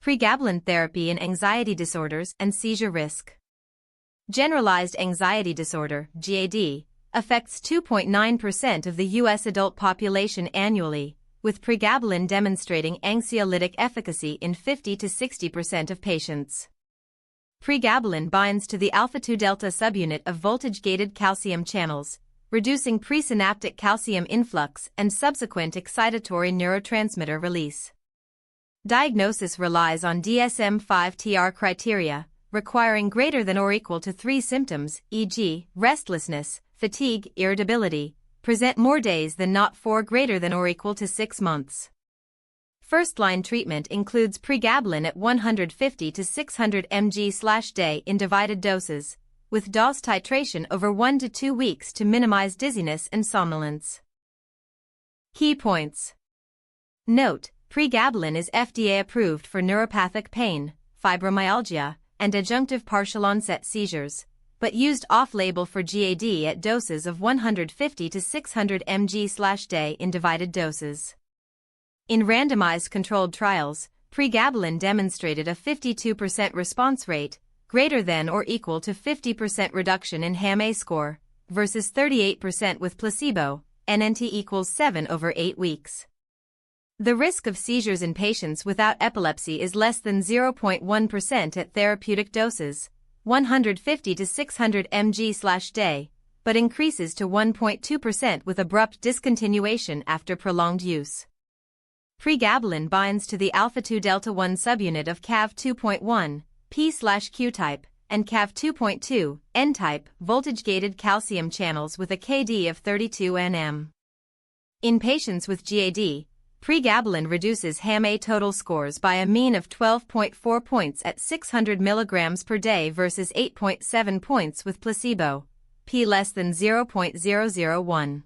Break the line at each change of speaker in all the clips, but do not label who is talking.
Pregabalin therapy in anxiety disorders and seizure risk. Generalized anxiety disorder, GAD, affects 2.9% of the U.S. adult population annually, with pregabalin demonstrating anxiolytic efficacy in 50 to 60% of patients. Pregabalin binds to the alpha-2 delta subunit of voltage-gated calcium channels, reducing presynaptic calcium influx and subsequent excitatory neurotransmitter release. Diagnosis relies on DSM-5-TR criteria, requiring greater than or equal to 3 symptoms, e.g., restlessness, fatigue, irritability, present more days than not 4 greater than or equal to 6 months. First-line treatment includes pregabalin at 150 to 600 mg/day in divided doses, with dose titration over 1 to 2 weeks to minimize dizziness and somnolence. Key points. Note: pregabalin is FDA approved for neuropathic pain, fibromyalgia, and adjunctive partial onset seizures, but used off-label for GAD at doses of 150 to 600 mg/day in divided doses. In randomized controlled trials, pregabalin demonstrated a 52% response rate, greater than or equal to 50% reduction in HAM-A score, versus 38% with placebo, NNT equals 7 over 8 weeks. The risk of seizures in patients without epilepsy is less than 0.1% at therapeutic doses, 150 to 600 mg/day, but increases to 1.2% with abrupt discontinuation after prolonged use. Pregabalin binds to the alpha-2 delta-1 subunit of Cav2.1, P/Q type, and Cav2.2, N type, voltage-gated calcium channels with a Kd of 32 nm. In patients with GAD, pregabalin reduces HAM-A total scores by a mean of 12.4 points at 600 mg per day versus 8.7 points with placebo, p less than 0.001.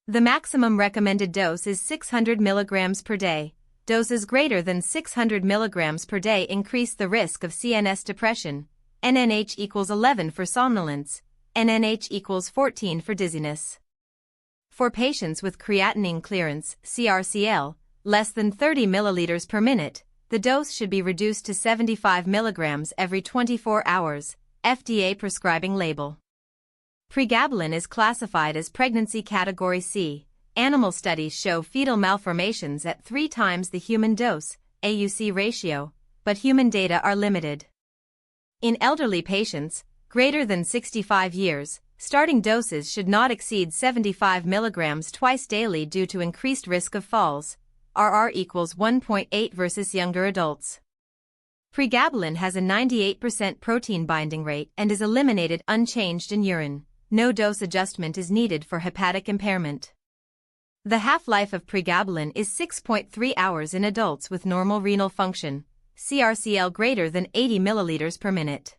The maximum recommended dose is 600 mg per day. Doses greater than 600 mg per day increase the risk of CNS depression, NNH equals 11 for somnolence, NNH equals 14 for dizziness. For patients with creatinine clearance, CRCL, less than 30 ml per minute, the dose should be reduced to 75 mg every 24 hours, FDA prescribing label. Pregabalin is classified as pregnancy category C. Animal studies show fetal malformations at 3 times the human dose, AUC ratio, but human data are limited. In elderly patients, greater than 65 years, starting doses should not exceed 75 mg twice daily due to increased risk of falls, RR equals 1.8 versus younger adults. Pregabalin has a 98% protein binding rate and is eliminated unchanged in urine. No dose adjustment is needed for hepatic impairment. The half-life of pregabalin is 6.3 hours in adults with normal renal function, CRCL greater than 80 ml per minute.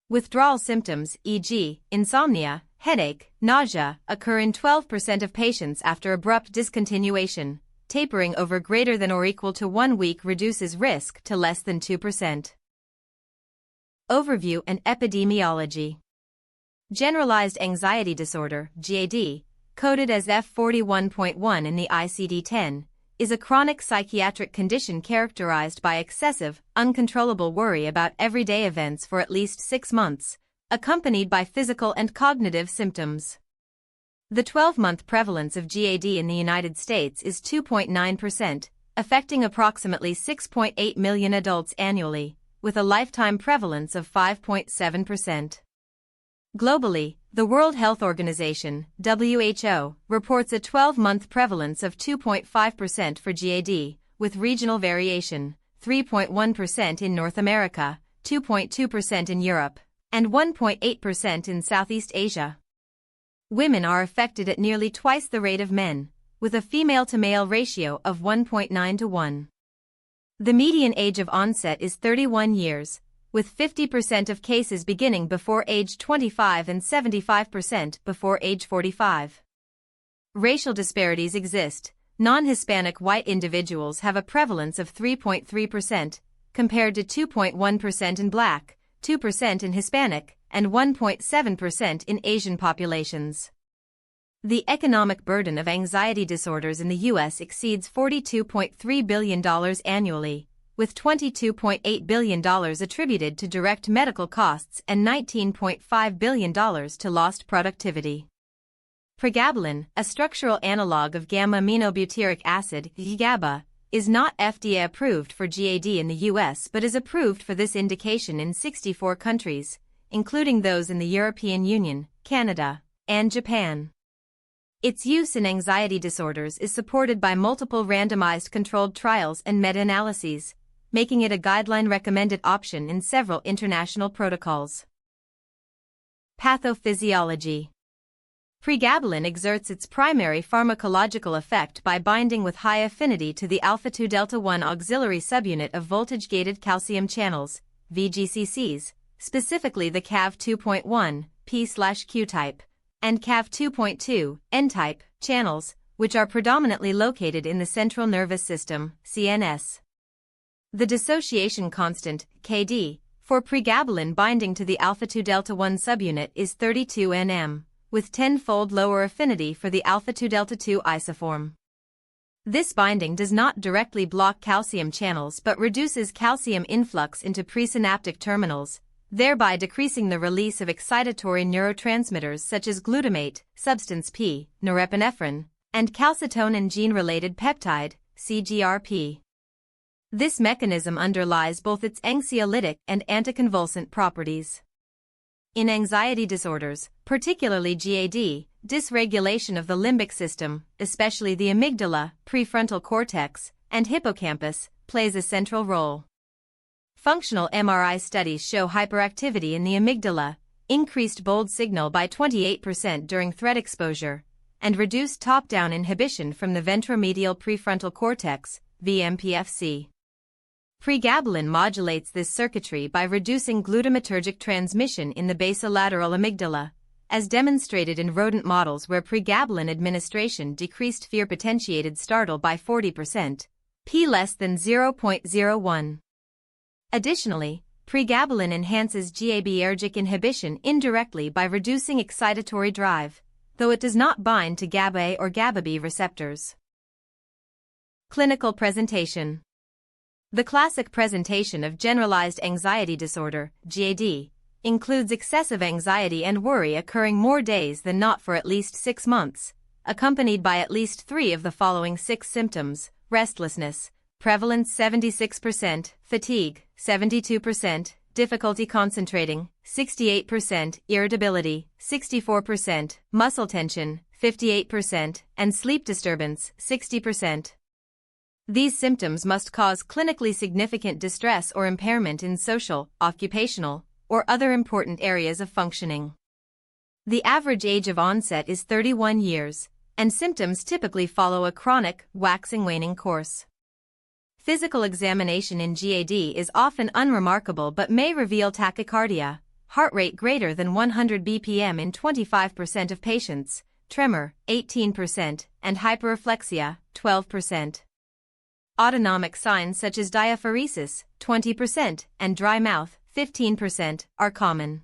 Withdrawal symptoms, e.g., insomnia, headache, nausea, occur in 12% of patients after abrupt discontinuation. Tapering over greater than or equal to 1 week reduces risk to less than 2%. Overview and epidemiology. Generalized anxiety disorder, GAD, coded as F41.1 in the ICD-10, is a chronic psychiatric condition characterized by excessive, uncontrollable worry about everyday events for at least 6 months, accompanied by physical and cognitive symptoms. The 12-month prevalence of GAD in the United States is 2.9%, affecting approximately 6.8 million adults annually, with a lifetime prevalence of 5.7%. Globally, the World Health Organization, WHO, reports a 12-month prevalence of 2.5% for GAD, with regional variation, 3.1% in North America, 2.2% in Europe, and 1.8% in Southeast Asia. Women are affected at nearly twice the rate of men, with a female-to-male ratio of 1.9 to 1. The median age of onset is 31 years, with 50% of cases beginning before age 25 and 75% before age 45. Racial disparities exist. Non-Hispanic white individuals have a prevalence of 3.3%, compared to 2.1% in Black, 2% in Hispanic, and 1.7% in Asian populations. The economic burden of anxiety disorders in the U.S. exceeds $42.3 billion annually, with $22.8 billion attributed to direct medical costs and $19.5 billion to lost productivity. Pregabalin, a structural analog of gamma-aminobutyric acid, GABA, is not FDA approved for GAD in the US but is approved for this indication in 64 countries, including those in the European Union, Canada, and Japan. Its use in anxiety disorders is supported by multiple randomized controlled trials and meta-analyses, making it a guideline-recommended option in several international protocols. Pathophysiology. Pregabalin exerts its primary pharmacological effect by binding with high affinity to the alpha-2 delta-1 auxiliary subunit of voltage-gated calcium channels, VGCCs, specifically the Cav2.1, P/Q type, and Cav2.2, N-type, channels, which are predominantly located in the central nervous system, CNS. The dissociation constant, Kd, for pregabalin binding to the alpha-2 delta-1 subunit is 32 nm, with 10-fold lower affinity for the alpha-2 delta-2 isoform. This binding does not directly block calcium channels but reduces calcium influx into presynaptic terminals, thereby decreasing the release of excitatory neurotransmitters such as glutamate, substance P, norepinephrine, and calcitonin gene-related peptide, CGRP. This mechanism underlies both its anxiolytic and anticonvulsant properties. In anxiety disorders, particularly GAD, dysregulation of the limbic system, especially the amygdala, prefrontal cortex, and hippocampus, plays a central role. Functional MRI studies show hyperactivity in the amygdala, increased bold signal by 28% during threat exposure, and reduced top-down inhibition from the ventromedial prefrontal cortex, VMPFC. Pregabalin modulates this circuitry by reducing glutamatergic transmission in the basolateral amygdala, as demonstrated in rodent models where pregabalin administration decreased fear-potentiated startle by 40%, p less than 0.01. Additionally, pregabalin enhances GABAergic inhibition indirectly by reducing excitatory drive, though it does not bind to GABA or GABAB receptors. Clinical presentation. The classic presentation of generalized anxiety disorder, GAD, includes excessive anxiety and worry occurring more days than not for at least 6 months, accompanied by at least 3 of the following 6 symptoms: restlessness, prevalence 76%, fatigue, 72%, difficulty concentrating, 68%, irritability, 64%, muscle tension, 58%, and sleep disturbance, 60%. These symptoms must cause clinically significant distress or impairment in social, occupational, or other important areas of functioning. The average age of onset is 31 years, and symptoms typically follow a chronic, waxing-waning course. Physical examination in GAD is often unremarkable but may reveal tachycardia, heart rate greater than 100 bpm in 25% of patients, tremor, 18%, and hyperreflexia, 12%. Autonomic signs such as diaphoresis, 20%, and dry mouth, 15%, are common.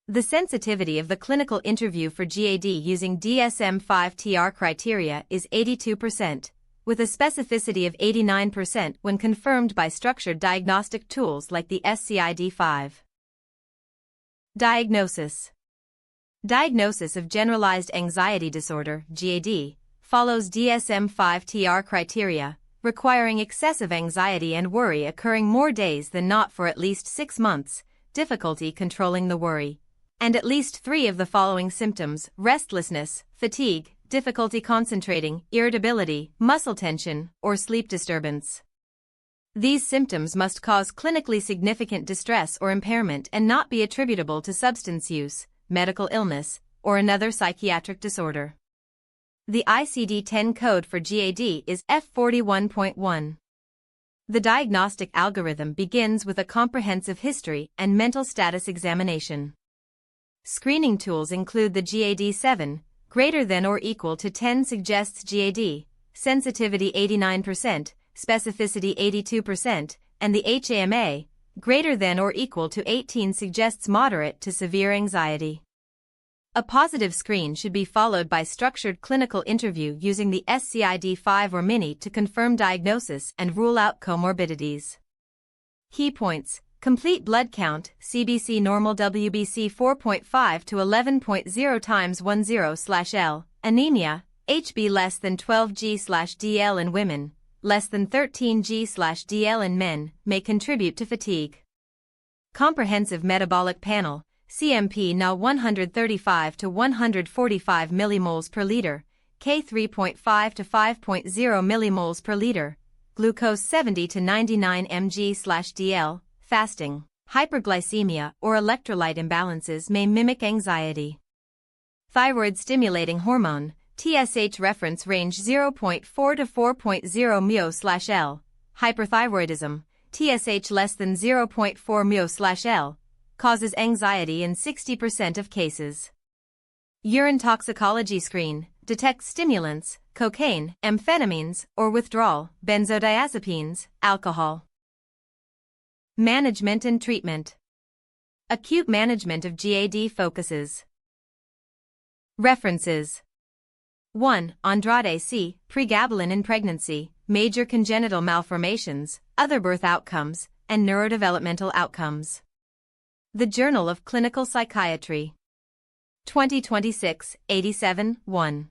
The sensitivity of the clinical interview for GAD using DSM-5-TR criteria is 82%, with a specificity of 89% when confirmed by structured diagnostic tools like the SCID-5. Diagnosis. Diagnosis of generalized anxiety disorder, GAD, follows DSM-5-TR criteria, requiring excessive anxiety and worry occurring more days than not for at least 6 months, difficulty controlling the worry, and at least 3 of the following symptoms: restlessness, fatigue, difficulty concentrating, irritability, muscle tension, or sleep disturbance. These symptoms must cause clinically significant distress or impairment and not be attributable to substance use, medical illness, or another psychiatric disorder. The ICD-10 code for GAD is F41.1. The diagnostic algorithm begins with a comprehensive history and mental status examination. Screening tools include the GAD-7, greater than or equal to 10 suggests GAD, sensitivity 89%, specificity 82%, and the HAM-A, greater than or equal to 18 suggests moderate to severe anxiety. A positive screen should be followed by structured clinical interview using the SCID-5 or MINI to confirm diagnosis and rule out comorbidities. Key points: complete blood count, CBC normal WBC 4.5 to 11.0 times 10/L, anemia, HB less than 12 g/dl in women, less than 13 g/dl in men, may contribute to fatigue. Comprehensive metabolic panel, CMP Na 135 to 145 millimoles per liter, K 3.5 to 5.0 millimoles per liter, glucose 70 to 99 mg/dl, fasting. Hyperglycemia or electrolyte imbalances may mimic anxiety. Thyroid-stimulating hormone, TSH reference range 0.4 to 4.0 μ/L. Hyperthyroidism, TSH less than 0.4 μ/L, causes anxiety in 60% of cases. Urine toxicology screen, detects stimulants, cocaine, amphetamines, or withdrawal, benzodiazepines, alcohol. Management and treatment. Acute management of GAD focuses. References. 1. Andrade C. Pregabalin in pregnancy, major congenital malformations, other birth outcomes, and neurodevelopmental outcomes. The Journal of Clinical Psychiatry. 2026, 87, 1.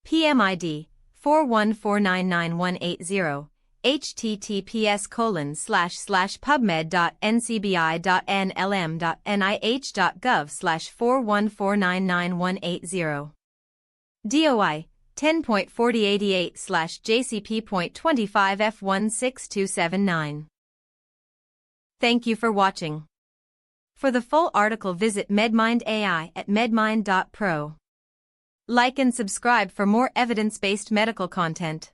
PMID, 414999180, https://pubmed.ncbi.nlm.nih.gov/414999180. DOI 10.4088/JCP.25F16279. Thank you for watching. For the full article visit MedMind AI at medmind.pro. Like and subscribe for more evidence-based medical content.